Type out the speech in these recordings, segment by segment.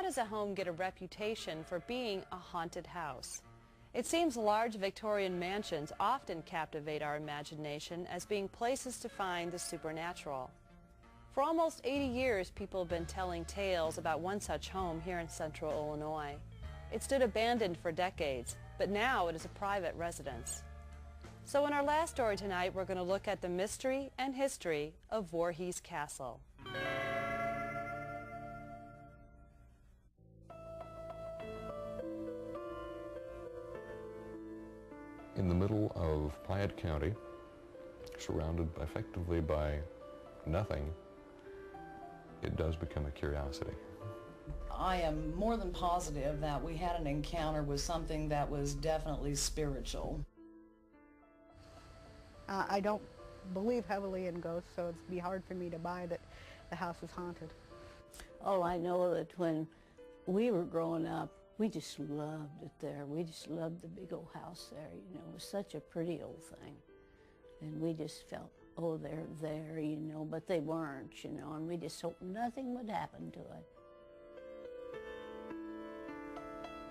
does a home get a reputation for being a haunted house? It seems large Victorian mansions often captivate our imagination as being places to find the supernatural. For almost 80 years, people have been telling tales about one such home here in central Illinois. It stood abandoned for decades, but now it is a private residence. So in our last story tonight, we're going to look at the mystery and history of Voorhies Castle. In the middle of Piatt County, surrounded effectively by nothing, it does become a curiosity. I am more than positive that we had an encounter with something that was definitely spiritual. I don't believe heavily in ghosts, so it'd be hard for me to buy that the house is haunted. Oh, I know that when we were growing up, we just loved it there. We just loved the big old house there, you know. It was such a pretty old thing. And we just felt, oh, they're there, you know, but they weren't, you know, and we just hoped nothing would happen to it.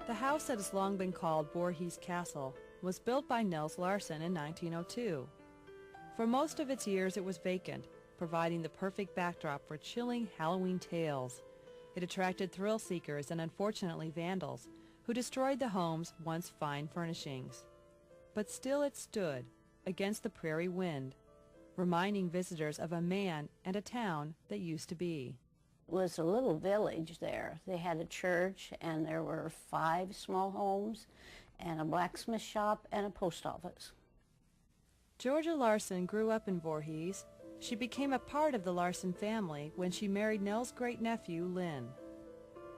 The house that has long been called Voorhies Castle was built by Nels Larsen in 1902. For most of its years it was vacant, providing the perfect backdrop for chilling Halloween tales. It attracted thrill seekers and unfortunately vandals who destroyed the home's once fine furnishings. But still it stood against the prairie wind, reminding visitors of a man and a town that used to be. It was a little village there. They had a church and there were 5 small homes and a blacksmith shop and a post office. Georgia Larsen grew up in Voorhies. She became a part of the Larsen family when she married Nell's great-nephew, Lynn.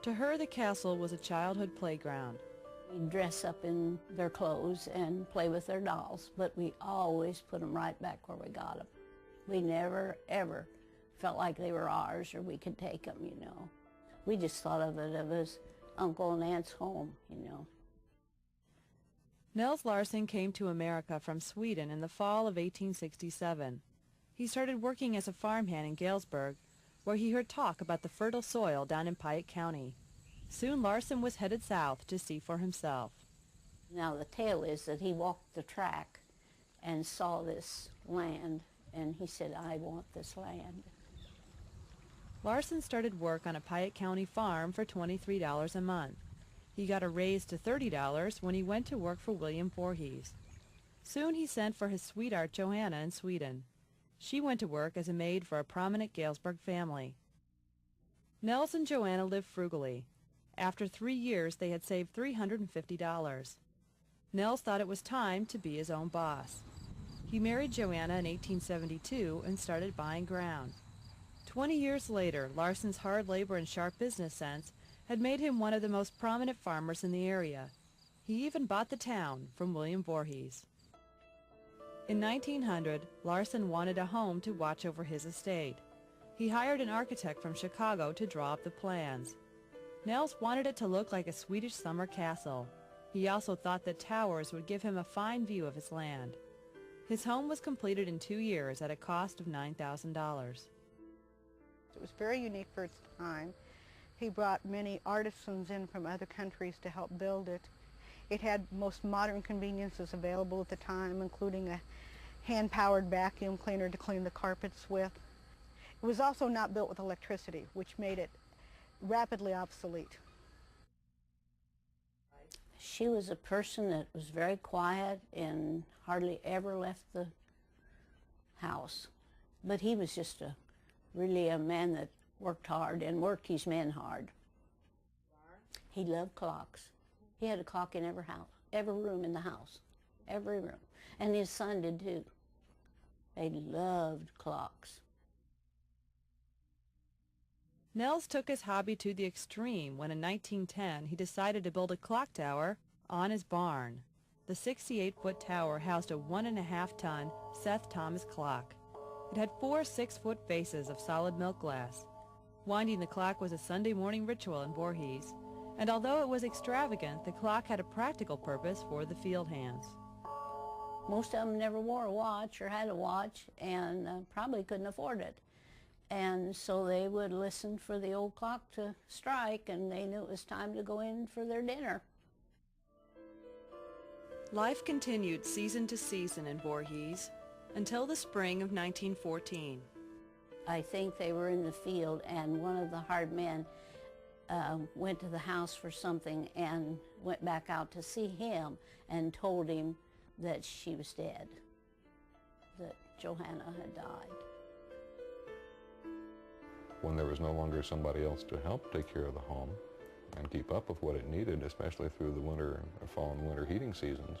To her, the castle was a childhood playground. We'd dress up in their clothes and play with their dolls, but we always put them right back where we got them. We never, ever felt like they were ours or we could take them, you know. We just thought of it as Uncle and Aunt's home, you know. Nels Larsen came to America from Sweden in the fall of 1867. He started working as a farmhand in Galesburg, where he heard talk about the fertile soil down in Piatt County. Soon Larsen was headed south to see for himself. Now the tale is that he walked the track and saw this land, and he said, I want this land. Larsen started work on a Piatt County farm for $23 a month. He got a raise to $30 when he went to work for William Voorhies. Soon he sent for his sweetheart Johanna in Sweden. She went to work as a maid for a prominent Galesburg family. Nels and Joanna lived frugally. After 3 years, they had saved $350. Nels thought it was time to be his own boss. He married Joanna in 1872 and started buying ground. 20 years later, Larsen's hard labor and sharp business sense had made him one of the most prominent farmers in the area. He even bought the town from William Voorhies. In 1900, Larsen wanted a home to watch over his estate. He hired an architect from Chicago to draw up the plans. Nels wanted it to look like a Swedish summer castle. He also thought that towers would give him a fine view of his land. His home was completed in 2 years at a cost of $9,000. It was very unique for its time. He brought many artisans in from other countries to help build it. It had most modern conveniences available at the time, including a hand-powered vacuum cleaner to clean the carpets with. It was also not built with electricity, which made it rapidly obsolete. She was a person that was very quiet and hardly ever left the house. But he was just really a man that worked hard and worked his men hard. He loved clocks. He had a clock in every house, every room in the house, every room. And his son did too. They loved clocks. Nels took his hobby to the extreme when in 1910 he decided to build a clock tower on his barn. The 68-foot tower housed a 1.5-ton Seth Thomas clock. It had 4 6-foot faces of solid milk glass. Winding the clock was a Sunday morning ritual in Voorhies, and although it was extravagant, the clock had a practical purpose for the field hands. Most of them never wore a watch or had a watch and probably couldn't afford it. And so they would listen for the old clock to strike, and they knew it was time to go in for their dinner. Life continued season to season in Voorhies until the spring of 1914. I think they were in the field, and one of the hard men went to the house for something and went back out to see him and told him that she was dead, that Johanna had died. When there was no longer somebody else to help take care of the home and keep up with what it needed, especially through the winter, fall and winter heating seasons,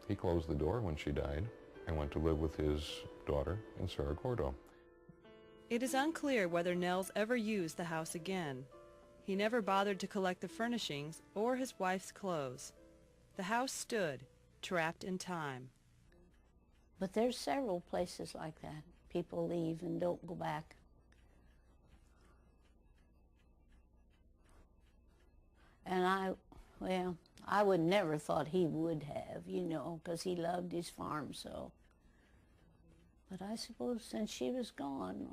he closed the door when she died and went to live with his daughter in Cerro Gordo. It is unclear whether Nels ever used the house again. He never bothered to collect the furnishings or his wife's clothes. The house stood, trapped in time. But there's several places like that. People leave and don't go back. And I would never thought he would have, you know, because he loved his farm so. But I suppose since she was gone,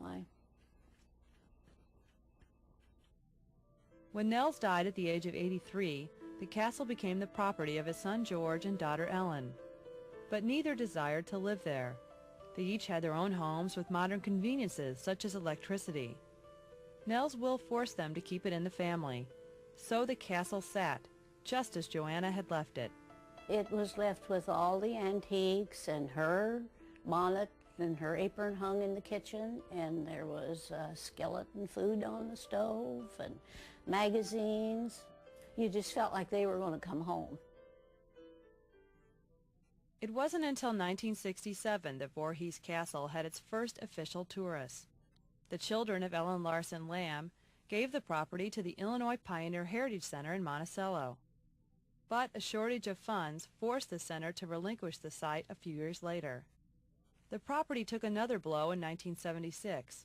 When Nels died at the age of 83, the castle became the property of his son George and daughter Ellen. But neither desired to live there. They each had their own homes with modern conveniences such as electricity. Nels' will forced them to keep it in the family. So the castle sat, just as Johanna had left it. it was left with all the antiques and her bonnet and her apron hung in the kitchen, and there was skeleton food on the stove and magazines. You just felt like they were going to come home. It wasn't until 1967 that Voorhies Castle had its first official tourists. The children of Ellen Larson Lamb gave the property to the Illinois Pioneer Heritage Center in Monticello. But a shortage of funds forced the center to relinquish the site a few years later. The property took another blow in 1976.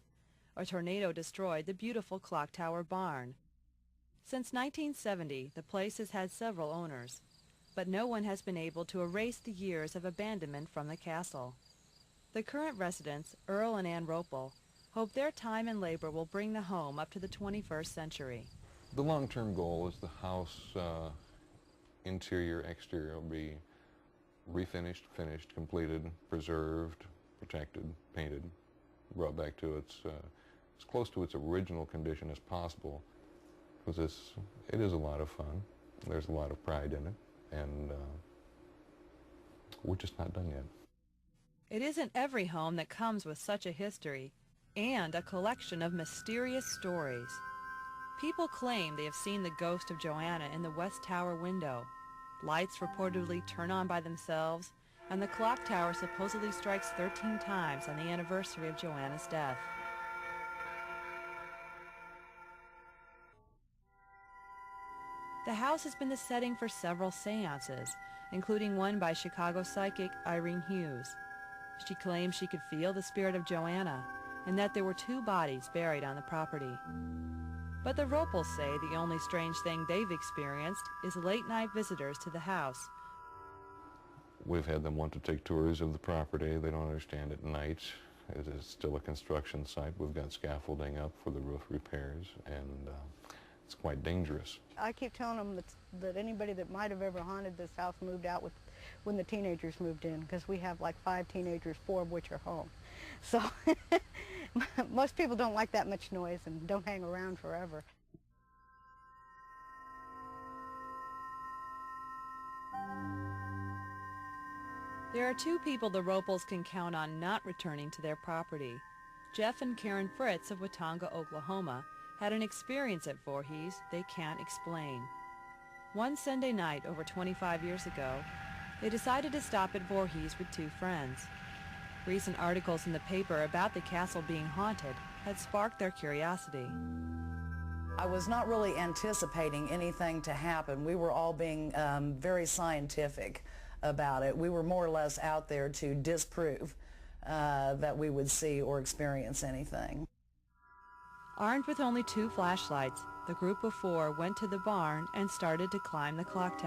A tornado destroyed the beautiful clock tower barn. Since 1970, the place has had several owners, but no one has been able to erase the years of abandonment from the castle. The current residents, Earl and Ann Ropel, hope their time and labor will bring the home up to the 21st century. The long-term goal is the house, interior, exterior, will be refinished, finished, completed, preserved, protected, painted, brought back to its as close to its original condition as possible, because it is a lot of fun. There's a lot of pride in it, and we're just not done yet. It isn't every home that comes with such a history and a collection of mysterious stories. People claim they have seen the ghost of Johanna in the West Tower window. Lights reportedly turn on by themselves, and the clock tower supposedly strikes 13 times on the anniversary of Johanna's death. The house has been the setting for several seances, including one by Chicago psychic Irene Hughes. She claims she could feel the spirit of Johanna, and that there were 2 bodies buried on the property. But the Ropels say the only strange thing they've experienced is late-night visitors to the house. We've had them want to take tours of the property. They don't understand at night. It is still a construction site. We've got scaffolding up for the roof repairs, and it's quite dangerous. I keep telling them that anybody that might have ever haunted this house moved out when the teenagers moved in, because we have like 5 teenagers, 4 of which are home. So most people don't like that much noise and don't hang around forever. There are 2 people the Ropels can count on not returning to their property. Jeff and Karen Fritz of Watonga, Oklahoma, had an experience at Voorhies they can't explain. One Sunday night over 25 years ago, they decided to stop at Voorhies with 2 friends. Recent articles in the paper about the castle being haunted had sparked their curiosity. I was not really anticipating anything to happen. We were all being very scientific about it. We were more or less out there to disprove that we would see or experience anything. Armed with only 2 flashlights, the group of 4 went to the barn and started to climb the clock tower.